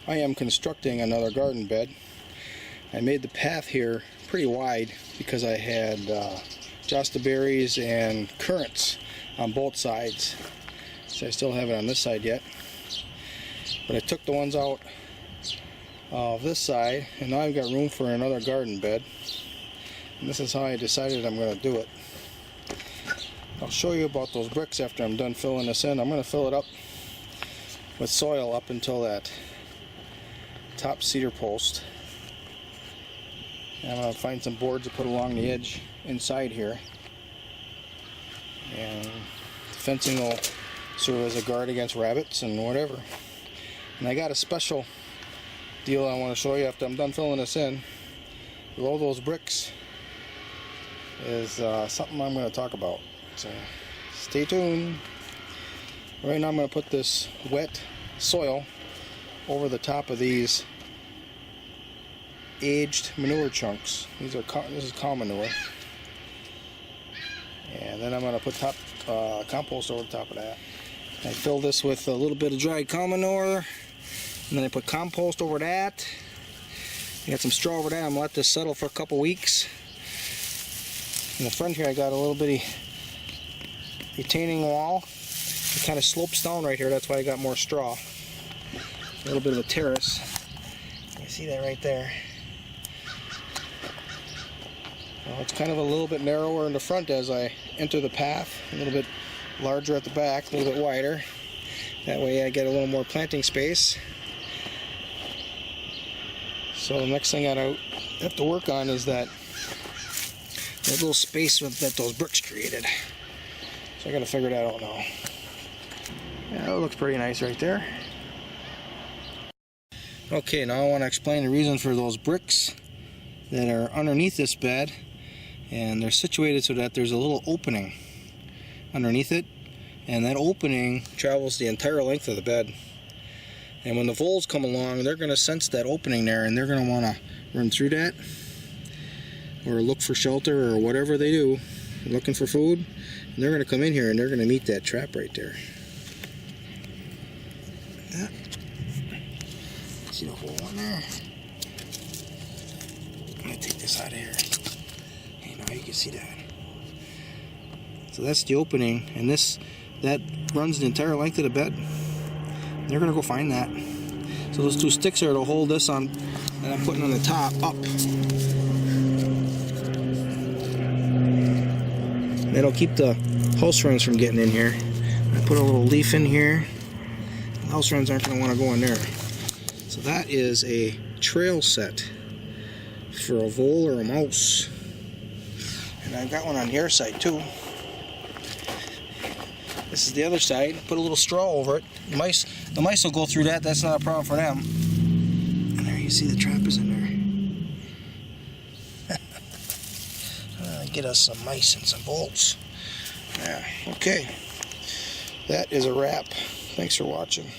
I am constructing another garden bed. I made the path here pretty wide because I had jostaberries and currants on both sides. So I still have it on this side yet. But I took the ones out of this side, and now I've got room for another garden bed. And this is how I decided I'm going to do it. I'll show you about those bricks after I'm done filling this in. I'm going to fill it up with soil up until that top cedar post. And I'm going to find some boards to put along the edge inside here. And the fencing will serve as a guard against rabbits and whatever. And I got a special deal I want to show you after I'm done filling this in. Below those bricks is something I'm going to talk about. So stay tuned. Right now I'm going to put this wet soil over the top of these aged manure chunks. This is cow manure. And then I'm going to put compost over the top of that. I fill this with a little bit of dried cow manure, and then I put compost over that. I got some straw over that. I'm going to let this settle for a couple weeks. In the front here I got a little bitty retaining wall. It kind of slopes down right here, that's why I got more straw. A little bit of a terrace. You see that right there. Well, it's kind of a little bit narrower in the front as I enter the path, a little bit larger at the back, a little bit wider. That way I get a little more planting space. So the next thing I have to work on is that little space that those bricks created. So I gotta figure that out now. Yeah, that looks pretty nice right there. Okay, now I want to explain the reason for those bricks that are underneath this bed, and they're situated so that there's a little opening underneath it, and that opening travels the entire length of the bed. And when the voles come along, they're going to sense that opening there, and they're going to want to run through that or look for shelter or whatever they do, looking for food, and they're going to come in here and they're going to meet that trap right there. Yeah. See the hole in there? I'm going to take this out of here. Hey, now you can see that. So that's the opening, and that runs the entire length of the bed. They're going to go find that. So those two sticks are to hold this on that I'm putting on the top up. That'll keep the house wrens from getting in here. I put a little leaf in here. The house wrens aren't going to want to go in there. So that is a trail set for a vole or a mouse. And I've got one on your side too. This is the other side. Put a little straw over it. The mice will go through that. That's not a problem for them. And there you see the trap is in there. Get us some mice and some voles. Yeah, okay. That is a wrap. Thanks for watching.